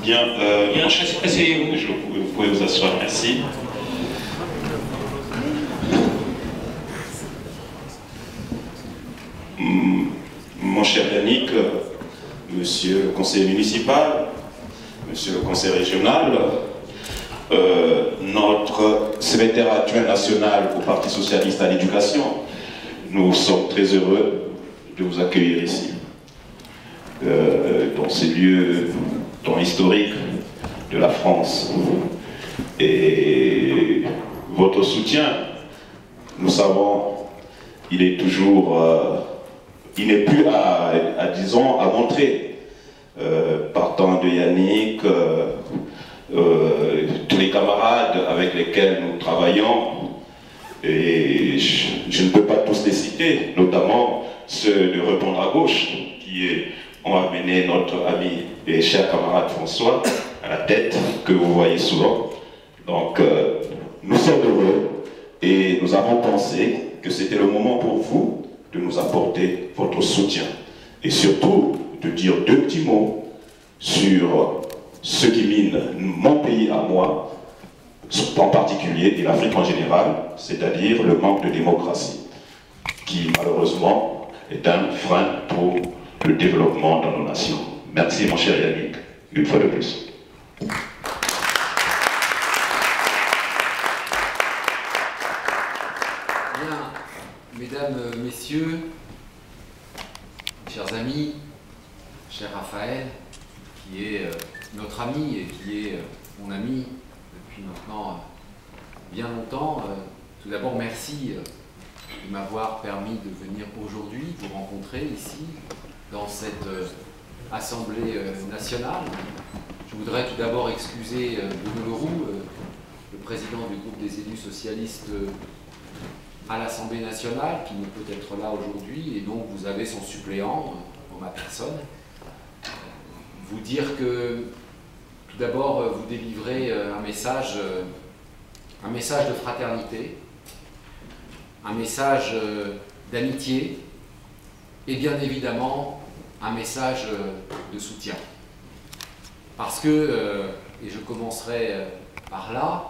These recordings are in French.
Bien, asseyez-vous, vous pouvez vous asseoir, merci. Mon cher Yannick, monsieur le conseiller municipal, monsieur le conseiller régional, notre secrétaire adjoint national au Parti socialiste à l'éducation, nous sommes très heureux de vous accueillir ici, dans ces lieux historiques de la France. Et votre soutien, nous savons, il est toujours, il n'est plus disons, à montrer. Partant de Yannick, tous les camarades avec lesquels nous travaillons, et je ne peux pas tous les citer, notamment ceux de Répondre à gauche, qui ont amené notre ami et cher camarade François à la tête, que vous voyez souvent. Donc, nous sommes heureux et nous avons pensé que c'était le moment pour vous de nous apporter votre soutien et surtout de dire deux petits mots sur ce qui mine mon pays à moi, en particulier, et l'Afrique en général, c'est-à-dire le manque de démocratie, qui malheureusement est un frein pour le développement dans nos nations. Merci mon cher Yannick, une fois de plus. Bien, mesdames, messieurs, chers amis, cher Raphaël, qui est notre ami et qui est mon ami depuis maintenant bien longtemps. Tout d'abord, merci de m'avoir permis de venir aujourd'hui vous rencontrer ici, dans cette Assemblée nationale. Je voudrais tout d'abord excuser Bruno Leroux, le président du groupe des élus socialistes à l'Assemblée nationale, qui ne peut être là aujourd'hui, et donc vous avez son suppléant, en ma personne. Vous dire que, tout d'abord, vous délivrez un message de fraternité, un message d'amitié, et bien évidemment, un message de soutien. Parce que, et je commencerai par là,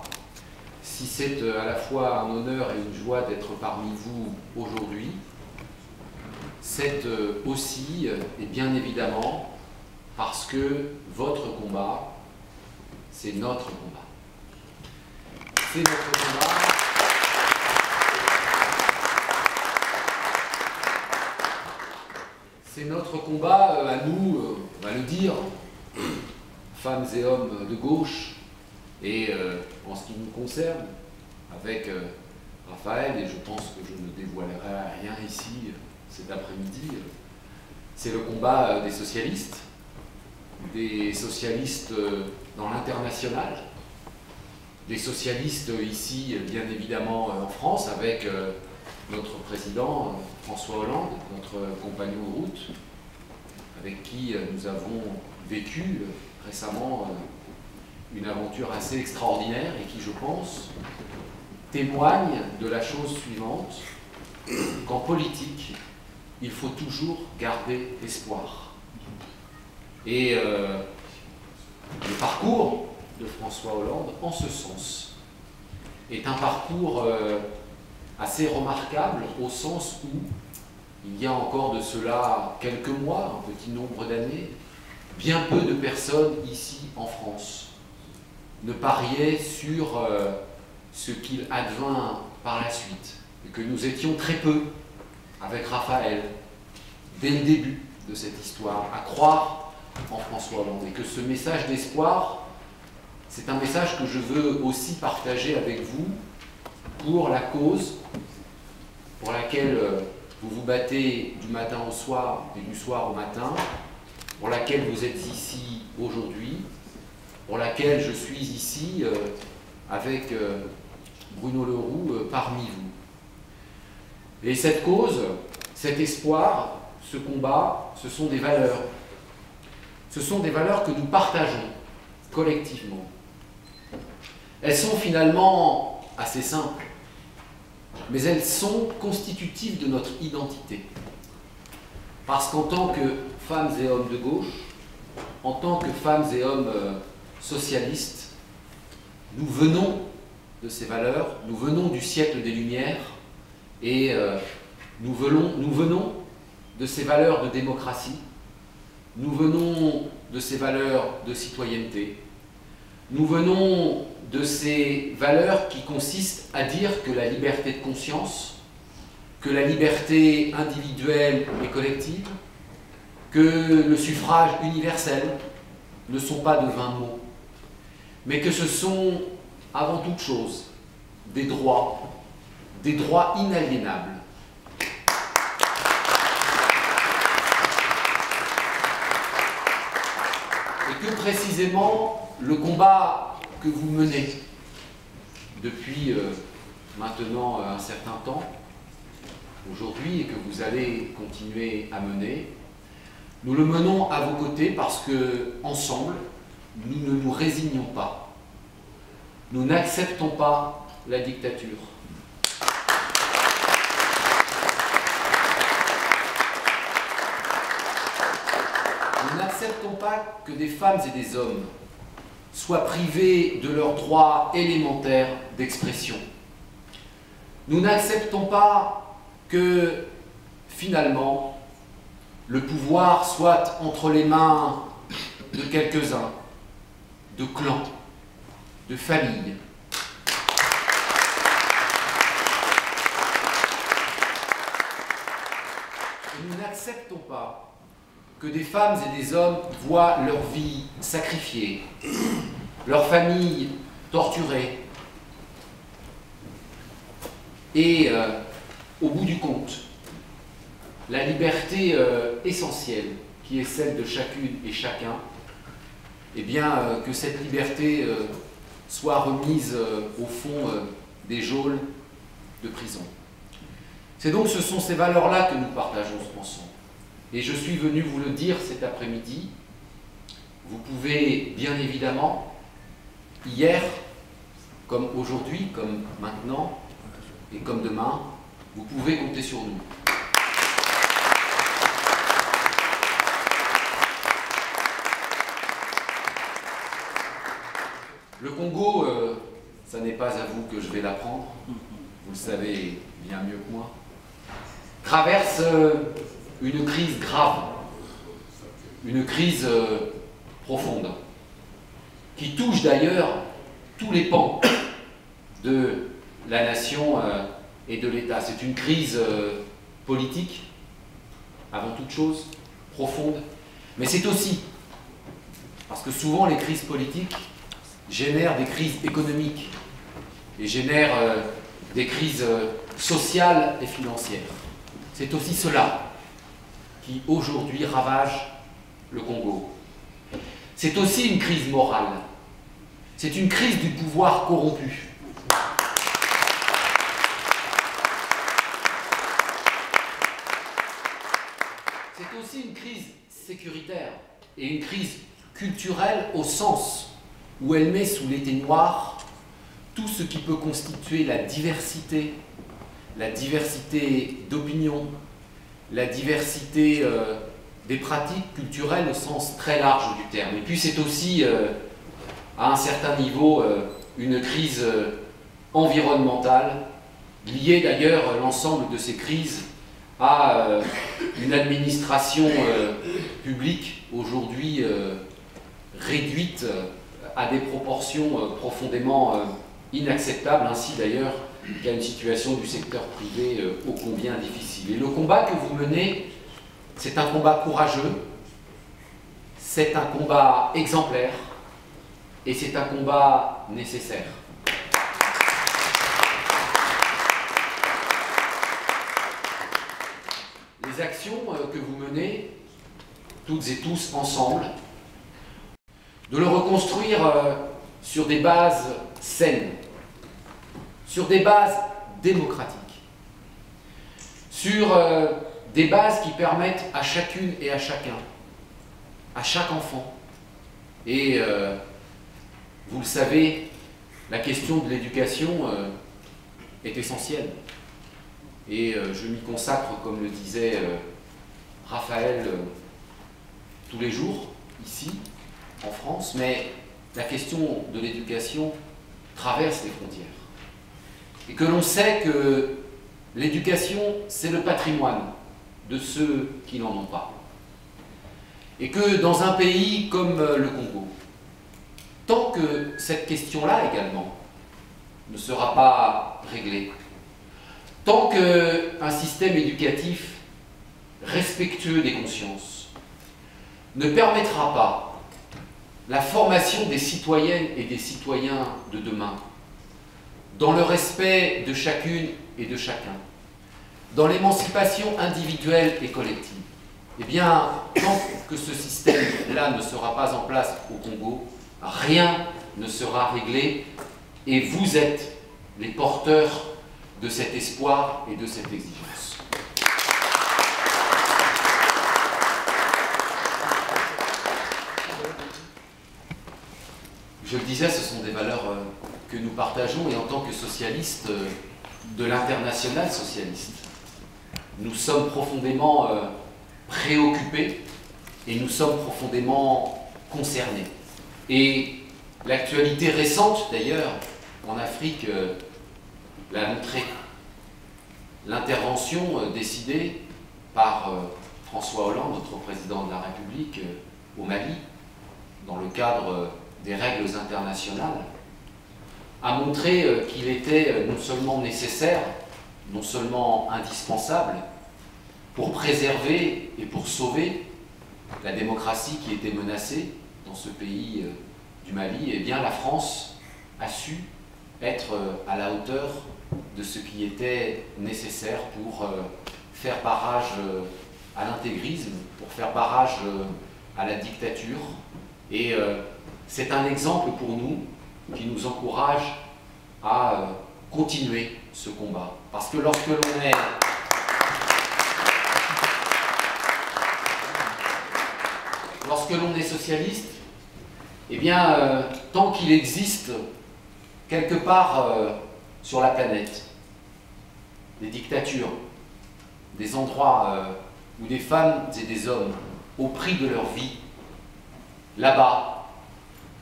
si c'est à la fois un honneur et une joie d'être parmi vous aujourd'hui, c'est aussi, et bien évidemment, parce que votre combat, c'est notre combat. C'est notre combat. C'est notre combat à nous, on va le dire, femmes et hommes de gauche, et en ce qui nous concerne, avec Raphaël, et je pense que je ne dévoilerai rien ici cet après-midi, c'est le combat des socialistes dans l'international, des socialistes ici, bien évidemment en France, avec notre président François Hollande, notre compagnon de route, avec qui nous avons vécu récemment une aventure assez extraordinaire et qui, je pense, témoigne de la chose suivante, qu'en politique, il faut toujours garder espoir. Et le parcours de François Hollande, en ce sens, est un parcours assez remarquable, au sens où, il y a encore de cela quelques mois, un petit nombre d'années, bien peu de personnes ici en France ne pariaient sur ce qu'il advint par la suite, et que nous étions très peu, avec Raphaël, dès le début de cette histoire, à croire en François Hollande, et que ce message d'espoir, c'est un message que je veux aussi partager avec vous pour la cause pour laquelle vous vous battez du matin au soir et du soir au matin, pour laquelle vous êtes ici aujourd'hui, pour laquelle je suis ici avec Bruno Leroux parmi vous. Et cette cause, cet espoir, ce combat, ce sont des valeurs ce sont des valeurs que nous partageons collectivement. Elles sont finalement assez simples, mais elles sont constitutives de notre identité. Parce qu'en tant que femmes et hommes de gauche, en tant que femmes et hommes socialistes, nous venons de ces valeurs, nous venons du siècle des Lumières, et nous venons de ces valeurs de démocratie, nous venons de ces valeurs de citoyenneté, nous venons de ces valeurs qui consistent à dire que la liberté de conscience, que la liberté individuelle et collective, que le suffrage universel ne sont pas de vains mots, mais que ce sont avant toute chose des droits inaliénables. Et que précisément le combat que vous menez depuis maintenant un certain temps, aujourd'hui, et que vous allez continuer à mener, nous le menons à vos côtés parce que, ensemble, nous ne nous résignons pas. Nous n'acceptons pas la dictature. Nous n'acceptons pas que des femmes et des hommes soient privés de leurs droits élémentaires d'expression. Nous n'acceptons pas que, finalement, le pouvoir soit entre les mains de quelques-uns, de clans, de familles. Et nous n'acceptons pas que des femmes et des hommes voient leur vie sacrifiée, leur famille torturée, et au bout du compte, la liberté essentielle qui est celle de chacune et chacun, eh bien que cette liberté soit remise au fond des geôles de prison. Ce sont ces valeurs-là que nous partageons ensemble. Et je suis venu vous le dire cet après-midi. Vous pouvez bien évidemment, hier, comme aujourd'hui, comme maintenant, et comme demain, vous pouvez compter sur nous. Le Congo, ça n'est pas à vous que je vais l'apprendre, vous le savez bien mieux que moi, traverse une crise grave, une crise profonde, qui touche d'ailleurs tous les pans de la nation et de l'État. C'est une crise politique, avant toute chose, profonde, mais c'est aussi, parce que souvent les crises politiques génèrent des crises économiques et génèrent des crises sociales et financières. C'est aussi cela qui aujourd'hui ravage le Congo. C'est aussi une crise morale. C'est une crise du pouvoir corrompu. C'est aussi une crise sécuritaire et une crise culturelle au sens où elle met sous l'éteignoir tout ce qui peut constituer la diversité d'opinions, la diversité des pratiques culturelles au sens très large du terme. Et puis c'est aussi, à un certain niveau, une crise environnementale, liée d'ailleurs, l'ensemble de ces crises, à une administration publique aujourd'hui réduite à des proportions profondément inacceptables, ainsi d'ailleurs qu'à une situation du secteur privé ô combien difficile. Et le combat que vous menez, c'est un combat courageux, c'est un combat exemplaire, et c'est un combat nécessaire. Les actions que vous menez, toutes et tous ensemble, de le reconstruire sur des bases saines, sur des bases démocratiques, sur des bases qui permettent à chacune et à chacun, à chaque enfant. Et vous le savez, la question de l'éducation est essentielle. Et je m'y consacre, comme le disait Raphaël, tous les jours, ici, en France, mais la question de l'éducation traverse les frontières. Et que l'on sait que l'éducation, c'est le patrimoine de ceux qui n'en ont pas. Et que dans un pays comme le Congo, tant que cette question-là également ne sera pas réglée, tant qu'un système éducatif respectueux des consciences ne permettra pas la formation des citoyennes et des citoyens de demain, dans le respect de chacune et de chacun, dans l'émancipation individuelle et collective, eh bien, tant que ce système-là ne sera pas en place au Congo, rien ne sera réglé et vous êtes les porteurs de cet espoir et de cette exigence. Je le disais, ce sont des valeurs que nous partageons et en tant que socialistes de l'international socialiste, nous sommes profondément préoccupés et nous sommes profondément concernés. Et l'actualité récente, d'ailleurs, en Afrique, l'a montré. L'intervention décidée par François Hollande, notre président de la République, au Mali, dans le cadre des règles internationales, a montré qu'il était non seulement nécessaire, non seulement indispensable, pour préserver et pour sauver la démocratie qui était menacée dans ce pays du Mali. Eh bien, la France a su être à la hauteur de ce qui était nécessaire pour faire barrage à l'intégrisme, pour faire barrage à la dictature. Et c'est un exemple pour nous qui nous encourage à continuer ce combat. Parce que lorsque l'on est socialiste, eh bien, tant qu'il existe quelque part sur la planète des dictatures, des endroits où des femmes et des hommes, au prix de leur vie, là-bas,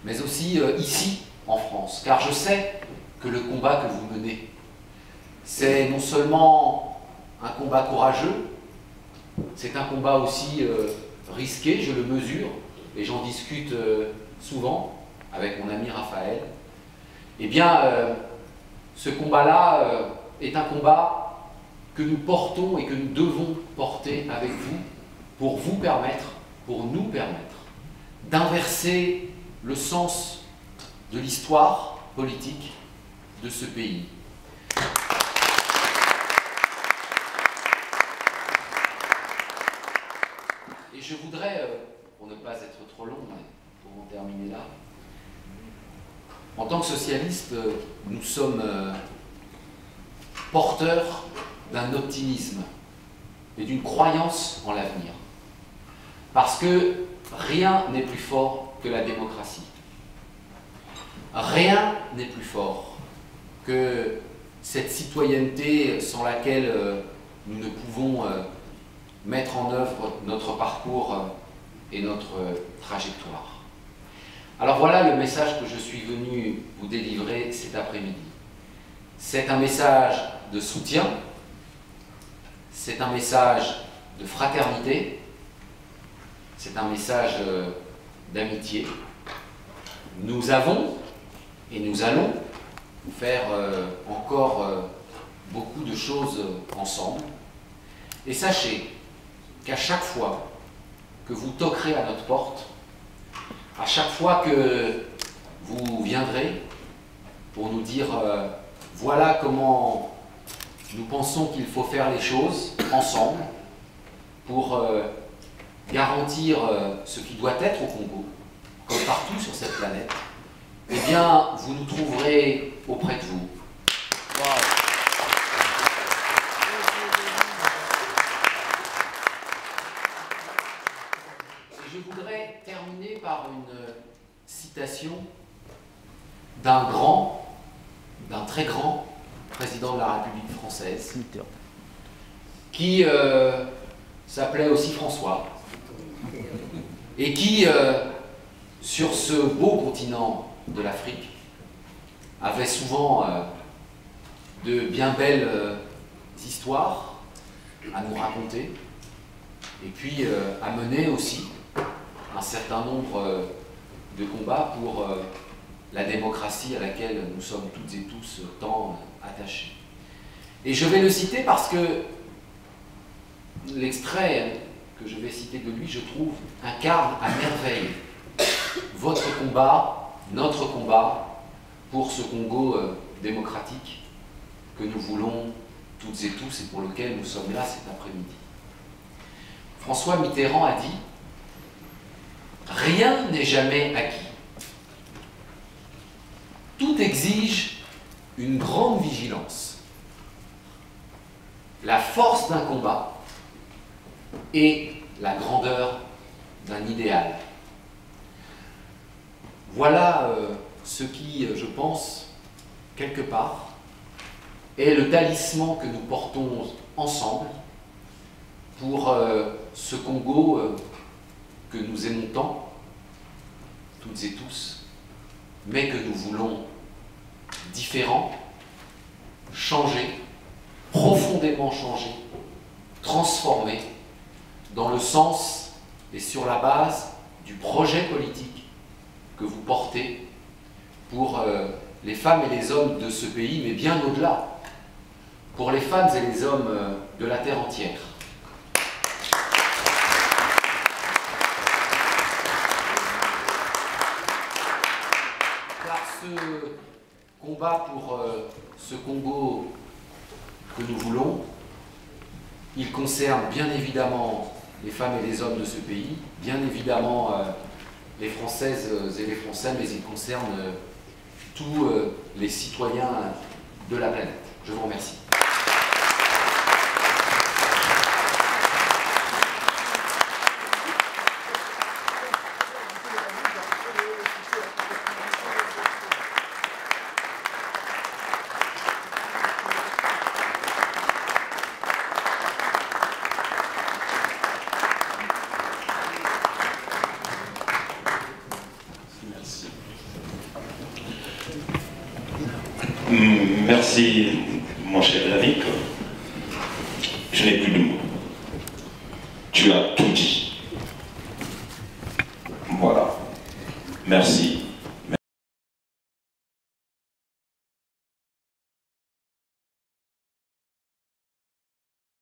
mais aussi ici, en France, car je sais que le combat que vous menez, c'est non seulement un combat courageux, c'est un combat aussi risqué, je le mesure, et j'en discute souvent avec mon ami Raphaël. Eh bien, ce combat-là est un combat que nous portons et que nous devons porter avec vous pour vous permettre, pour nous permettre, d'inverser le sens de l'histoire politique de ce pays. Et je voudrais, pour ne pas être trop long, mais pour en terminer là, en tant que socialistes, nous sommes porteurs d'un optimisme et d'une croyance en l'avenir. Parce que rien n'est plus fort que la démocratie. Rien n'est plus fort que cette citoyenneté sans laquelle nous ne pouvons mettre en œuvre notre parcours et notre trajectoire. Alors voilà le message que je suis venu vous délivrer cet après-midi. C'est un message de soutien, c'est un message de fraternité, c'est un message d'amitié. Nous avons et nous allons faire encore beaucoup de choses ensemble. Et sachez qu'à chaque fois que vous toquerez à notre porte, à chaque fois que vous viendrez pour nous dire voilà comment nous pensons qu'il faut faire les choses ensemble pour garantir ce qui doit être au Congo, comme partout sur cette planète, eh bien, vous nous trouverez auprès de vous. Wow. je voudrais terminer par une citation d'un très grand président de la République française, qui s'appelait aussi François, et qui, sur ce beau continent de l'Afrique, avait souvent de bien belles histoires à nous raconter, et puis à mener aussi un certain nombre de combats pour la démocratie à laquelle nous sommes toutes et tous tant attachés. Et je vais le citer parce que l'extrait que je vais citer de lui, je trouve, incarne à merveille votre combat, notre combat pour ce Congo démocratique que nous voulons toutes et tous et pour lequel nous sommes là cet après-midi. François Mitterrand a dit « Rien n'est jamais acquis. Tout exige une grande vigilance, la force d'un combat et la grandeur d'un idéal. » Voilà ce qui, je pense, quelque part, est le talisman que nous portons ensemble pour ce Congo que nous aimons tant, toutes et tous, mais que nous voulons différent, changer, profondément changer, transformer, dans le sens et sur la base du projet politique que vous portez pour les femmes et les hommes de ce pays, mais bien au-delà, pour les femmes et les hommes de la terre entière. Car ce combat pour ce Congo que nous voulons, il concerne bien évidemment les femmes et les hommes de ce pays, bien évidemment les Françaises et les Français, mais il concerne tous les citoyens de la planète. Je vous remercie. Merci, mon cher Yannick. Je n'ai plus de mots. Tu as tout dit. Voilà. Merci.